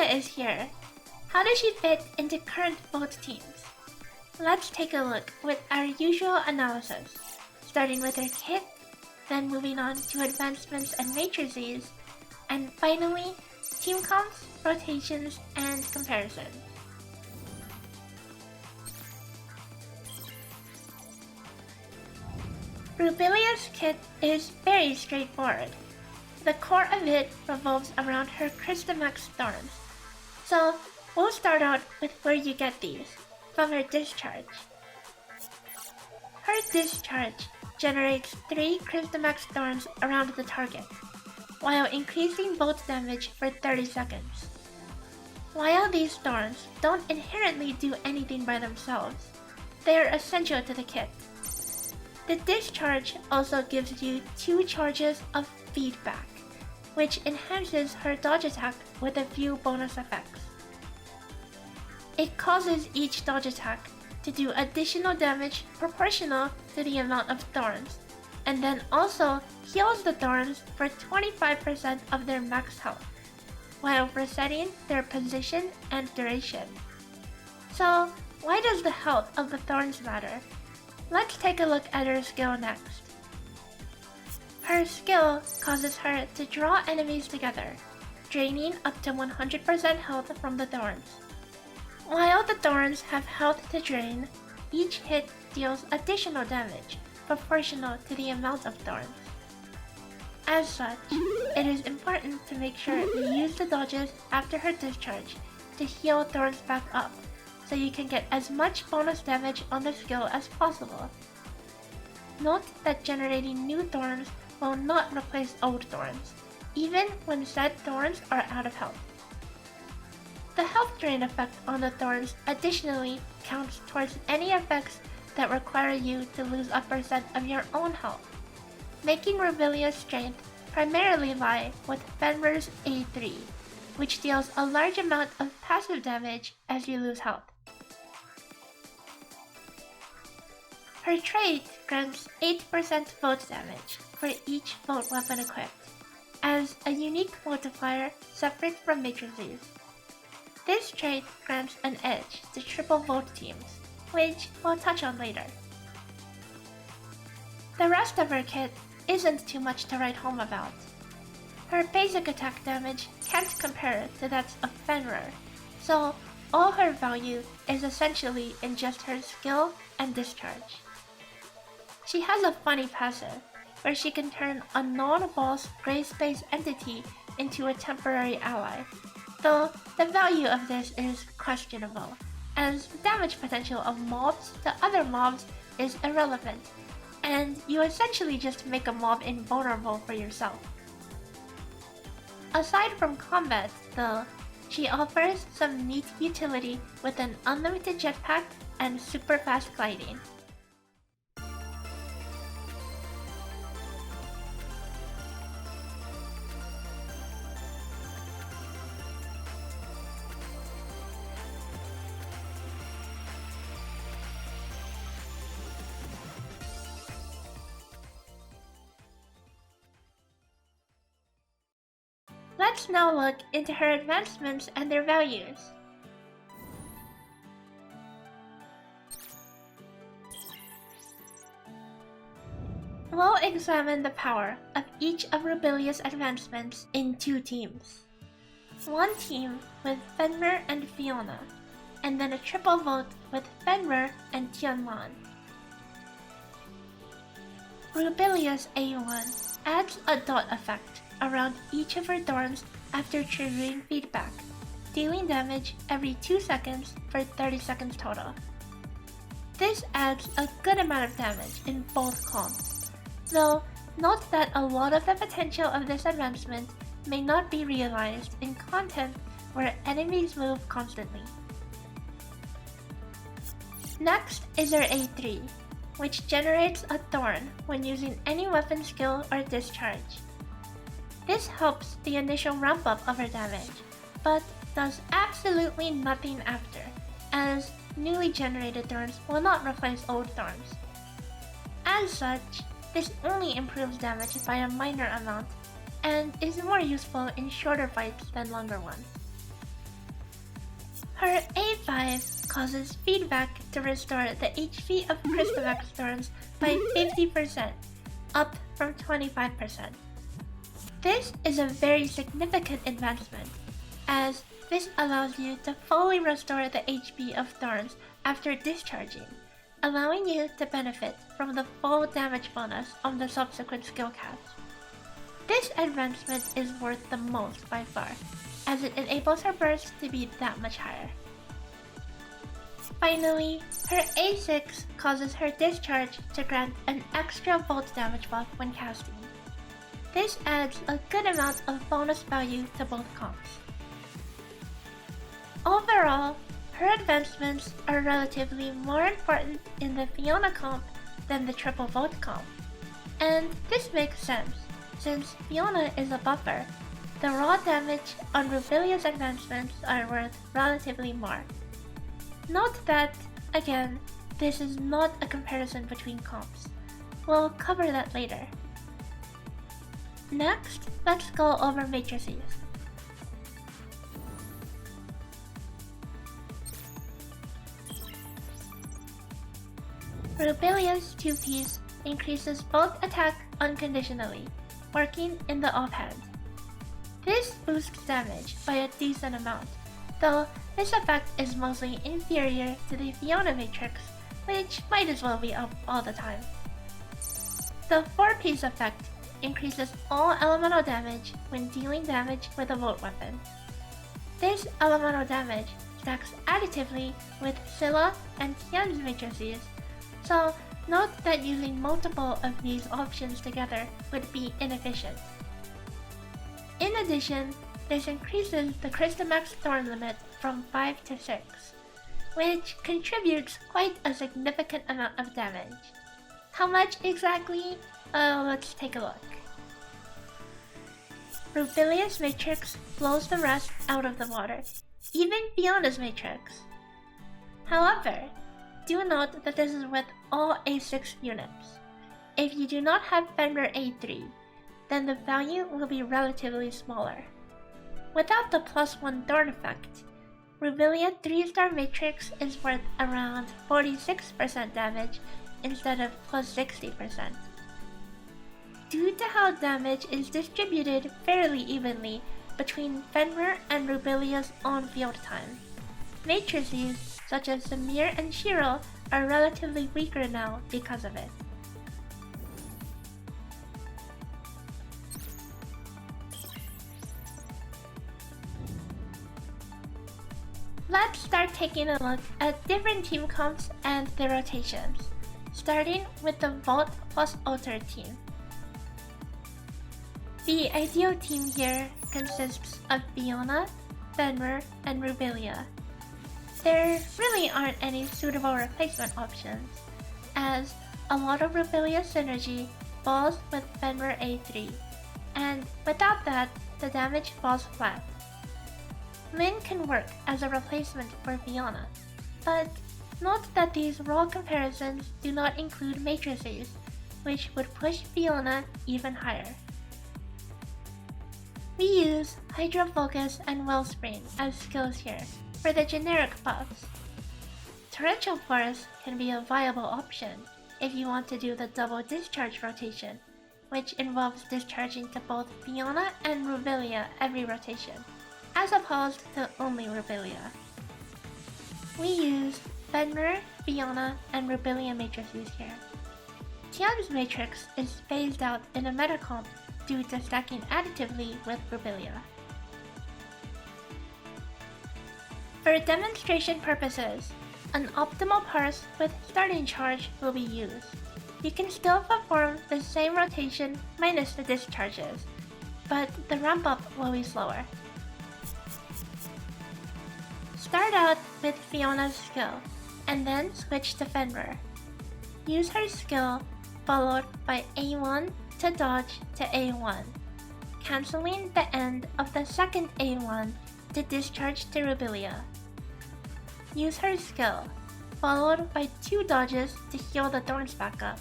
Rubilia is here. How does she fit into current both teams? Let's take a look with our usual analysis, starting with her kit, then moving on to advancements and matrices, and finally, team comps, rotations, and comparisons. Rubilia's kit is very straightforward. The core of it revolves around her Crystamax thorns. So, we'll start out with where you get these, from her discharge. Her discharge generates 3 Crystamax thorns around the target, while increasing bolt damage for 30 seconds. While these thorns don't inherently do anything by themselves, they are essential to the kit. The discharge also gives you 2 charges of feedback, which enhances her dodge attack with a few bonus effects. It causes each dodge attack to do additional damage proportional to the amount of thorns, and then also heals the thorns for 25% of their max health, while resetting their position and duration. So, why does the health of the thorns matter? Let's take a look at her skill next. Her skill causes her to draw enemies together, draining up to 100% health from the thorns. While the thorns have health to drain, each hit deals additional damage proportional to the amount of thorns. As such, it is important to make sure you use the dodges after her discharge to heal thorns back up, so you can get as much bonus damage on the skill as possible. Note that generating new thorns will not replace old thorns, even when said thorns are out of health. The health drain effect on the thorns additionally counts towards any effects that require you to lose a percent of your own health, making Rubilia's strength primarily lie with Fenrir's A3, which deals a large amount of passive damage as you lose health. Her trait grants 8% volt damage for each volt weapon equipped, as a unique multiplier separate from matrices. This trait grants an edge to triple volt teams, which we'll touch on later. The rest of her kit isn't too much to write home about. Her basic attack damage can't compare to that of Fenrir, so all her value is essentially in just her skill and discharge. She has a funny passive, where she can turn a non-boss gray space entity into a temporary ally, though the value of this is questionable, as the damage potential of mobs to other mobs is irrelevant, and you essentially just make a mob invulnerable for yourself. Aside from combat, though, she offers some neat utility with an unlimited jetpack and super fast gliding. Let's now look into her advancements and their values. We'll examine the power of each of Rubilia's advancements in 2 teams. One team with Fenrir and Fiona, and then a triple vote with Fenrir and Tian. Rubilia's A1 adds a dot effect around each of her thorns after triggering feedback, dealing damage every 2 seconds for 30 seconds total. This adds a good amount of damage in both comps, though note that a lot of the potential of this advancement may not be realized in content where enemies move constantly. Next is her A3, which generates a thorn when using any weapon skill or discharge. This helps the initial ramp up of her damage, but does absolutely nothing after, as newly generated thorns will not replace old thorns. As such, this only improves damage by a minor amount, and is more useful in shorter fights than longer ones. Her A5 causes feedback to restore the HP of Crystamax thorns by 50%, up from 25%. This is a very significant advancement, as this allows you to fully restore the HP of thorns after discharging, allowing you to benefit from the full damage bonus on the subsequent skill cast. This advancement is worth the most by far, as it enables her burst to be that much higher. Finally, her A6 causes her discharge to grant an extra volt damage buff when casting. This adds a good amount of bonus value to both comps. Overall, her advancements are relatively more important in the Fiona comp than the triple volt comp. And this makes sense, since Fiona is a buffer. The raw damage on Rubilia's advancements are worth relatively more. Note that, again, this is not a comparison between comps. We'll cover that later. Next, let's go over matrices. Rubilia's 2-piece increases both attack unconditionally, working in the offhand. This boosts damage by a decent amount, though this effect is mostly inferior to the Fiona matrix, which might as well be up all the time. The 4-piece effect increases all elemental damage when dealing damage with a volt weapon. This elemental damage stacks additively with Scylla and Tian's matrices, so note that using multiple of these options together would be inefficient. In addition, this increases the Crystamax thorn limit from 5 to 6, which contributes quite a significant amount of damage. How much exactly? Let's take a look. Rubilia's matrix blows the rest out of the water, even Fiona's matrix. However, do note that this is with all A6 units. If you do not have Fenrir A3, then the value will be relatively smaller. Without the +1 thorn effect, Rubilia 3-star matrix is worth around 46% damage instead of +60%. Due to how damage is distributed fairly evenly between Fenrir and Rubilia's on-field time, matrices such as Samir and Shiro are relatively weaker now because of it. Let's start taking a look at different team comps and their rotations, starting with the Vault plus Alter team. The ideal team here consists of Fiona, Fenrir, and Rubilia. There really aren't any suitable replacement options, as a lot of Rubilia synergy falls with Fenrir A3, and without that, the damage falls flat. Lin can work as a replacement for Fiona, but note that these raw comparisons do not include matrices, which would push Fiona even higher. We use Hydra Focus and Wellspring as skills here for the generic buffs. Torrential Force can be a viable option if you want to do the double discharge rotation, which involves discharging to both Fiona and Rubilia every rotation, as opposed to only Rubilia. We use Fenrir, Fiona, and Rubilia matrices here. Tian's matrix is phased out in a meta comp due to stacking additively with Rubilia. For demonstration purposes, an optimal parse with starting charge will be used. You can still perform the same rotation minus the discharges, but the ramp up will be slower. Start out with Fiona's skill, and then switch to Fenrir. Use her skill, followed by A1 to dodge to A1, cancelling the end of the second A1 to discharge to Rubilia. Use her skill, followed by 2 dodges to heal the thorns back up.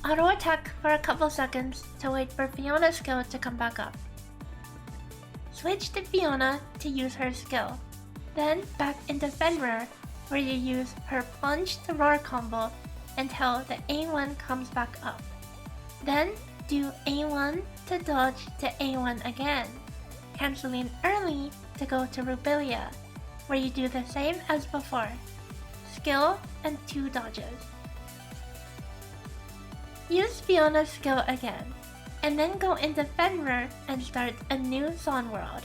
Auto attack for a couple seconds to wait for Fiona's skill to come back up. Switch to Fiona to use her skill. Then back into Fenrir, where you use her plunge to roar combo until the A1 comes back up. Then do A1 to dodge to A1 again, cancelling early to go to Rubilia, where you do the same as before, skill and 2 dodges. Use Fiona's skill again, and then go into Fenrir and start a new Zone World.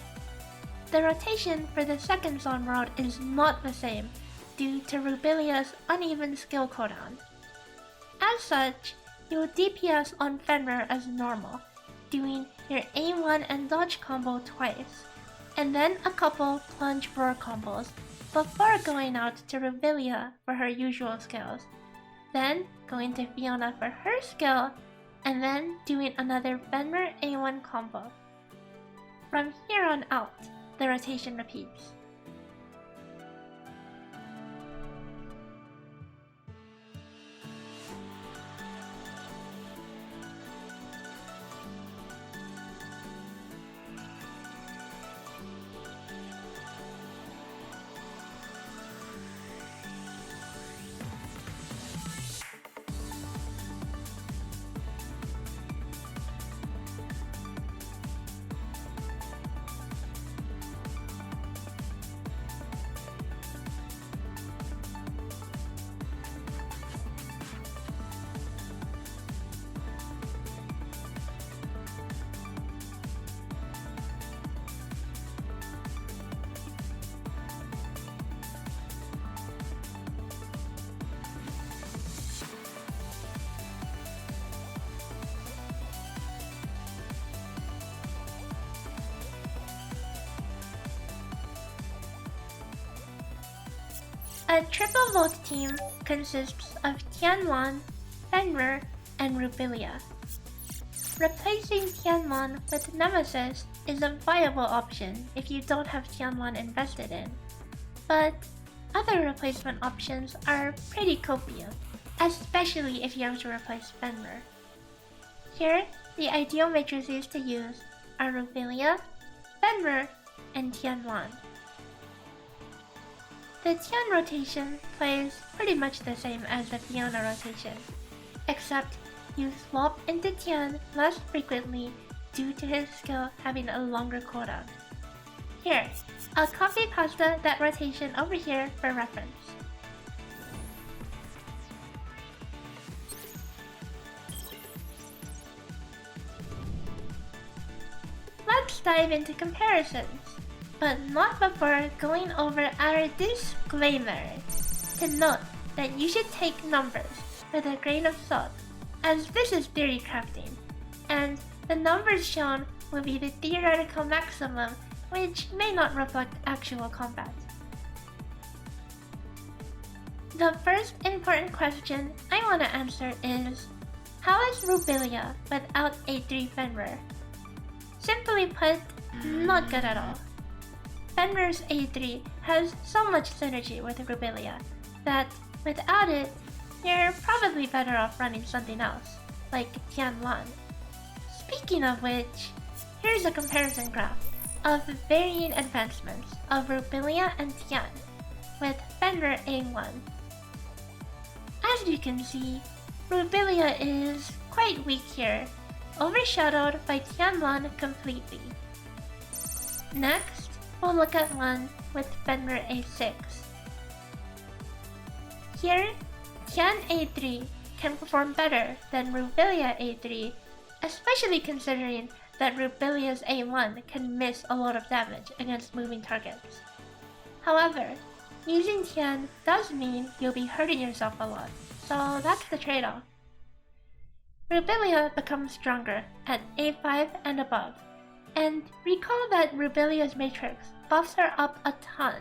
The rotation for the second Zone World is not the same due to Rubilia's uneven skill cooldown. As such, you will DPS on Fenrir as normal, doing your A1 and dodge combo twice, and then a couple plunge roar combos before going out to Rubilia for her usual skills, then going to Fiona for her skill, and then doing another Fenrir A1 combo. From here on out, the rotation repeats. A triple vote team consists of Tian, Fenrir, and Rubilia. Replacing Tian with Nemesis is a viable option if you don't have Tian invested in, but other replacement options are pretty copious, especially if you have to replace Fenrir. Here, the ideal matrices to use are Rubilia, Fenrir, and Tian. The Tian rotation plays pretty much the same as the Fiona rotation, except you swap into Tian less frequently due to his skill having a longer cooldown. Here, I'll copy pasta that rotation over here for reference. Let's dive into comparisons, but not before going over our disclaimer. To note that you should take numbers with a grain of salt, as this is theory crafting, and the numbers shown will be the theoretical maximum, which may not reflect actual combat. The first important question I want to answer is, how is Rubilia without A3 Fenrir? Simply put, not good at all. Fenrir's A3 has so much synergy with Rubilia that without it, you're probably better off running something else, like Tian. Speaking of which, here's a comparison graph of varying advancements of Rubilia and Tian, with Fenrir A1. As you can see, Rubilia is quite weak here, overshadowed by Tian completely. Next, we'll look at one with Fenrir A6. Here, Tian A3 can perform better than Rubilia A3, especially considering that Rubilia's A1 can miss a lot of damage against moving targets. However, using Tian does mean you'll be hurting yourself a lot, so that's the trade-off. Rubilia becomes stronger at A5 and above, and recall that Rubilia's matrix buffs her up a ton,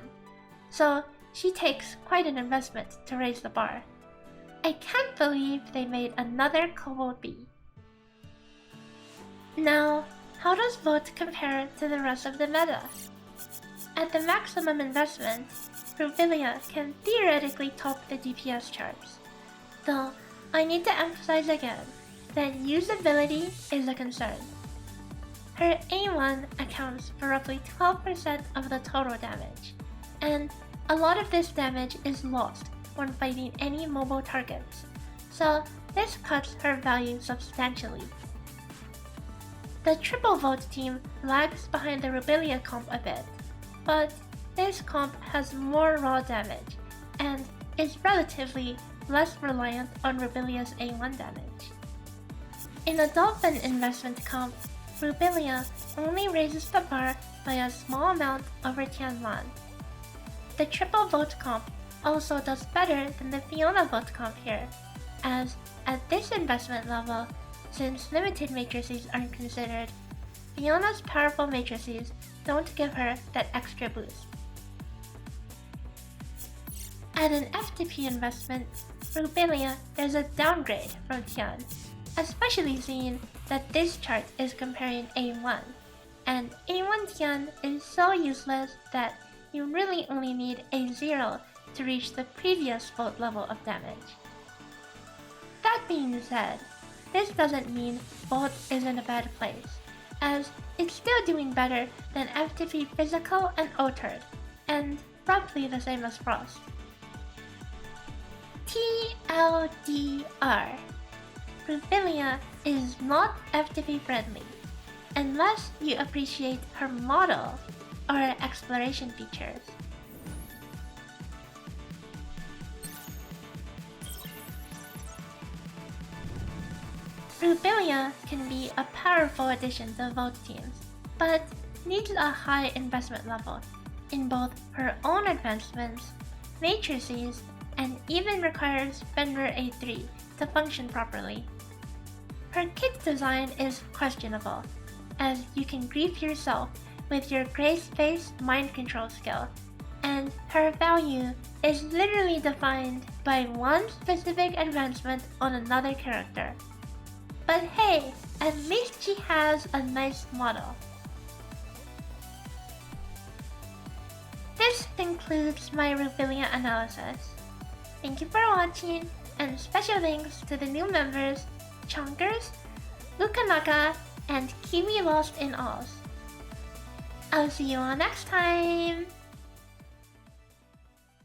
so she takes quite an investment to raise the bar. I can't believe they made another Kobold B. Now, how does Vote compare to the rest of the meta? At the maximum investment, Rubilia can theoretically top the DPS charts, though I need to emphasize again that usability is a concern. Her A1 accounts for roughly 12% of the total damage, and a lot of this damage is lost when fighting any mobile targets, so this cuts her value substantially. The triple vote team lags behind the Rubilia comp a bit, but this comp has more raw damage and is relatively less reliant on Rubilia's A1 damage. In a Dolphin Investment comp, Rubilia only raises the bar by a small amount over Tian. The triple vote comp also does better than the Fiona vote comp here, as at this investment level, since limited matrices aren't considered, Fiona's powerful matrices don't give her that extra boost. At an F2P investment, Rubilia is a downgrade from Tian, especially seeing that this chart is comparing A1, and A1 Tian is so useless that you really only need A0 to reach the previous vote level of damage. That being said, this doesn't mean vote is in a bad place, as it's still doing better than F2P Physical and Otard, and roughly the same as Frost. TLDR. Rubilia is not F2P friendly, unless you appreciate her model or exploration features. Rubilia can be a powerful addition to vote teams, but needs a high investment level in both her own advancements, matrices, and even requires Fenrir A3 to function properly. Her kit design is questionable, as you can grief yourself with your grace-based mind control skill, and her value is literally defined by one specific advancement on another character. But hey, at least she has a nice model. This concludes my Rubilia analysis. Thank you for watching, and special thanks to the new members, Chonkers, Lukanaka, and Kiwi Lost in Oz. I'll see you all next time!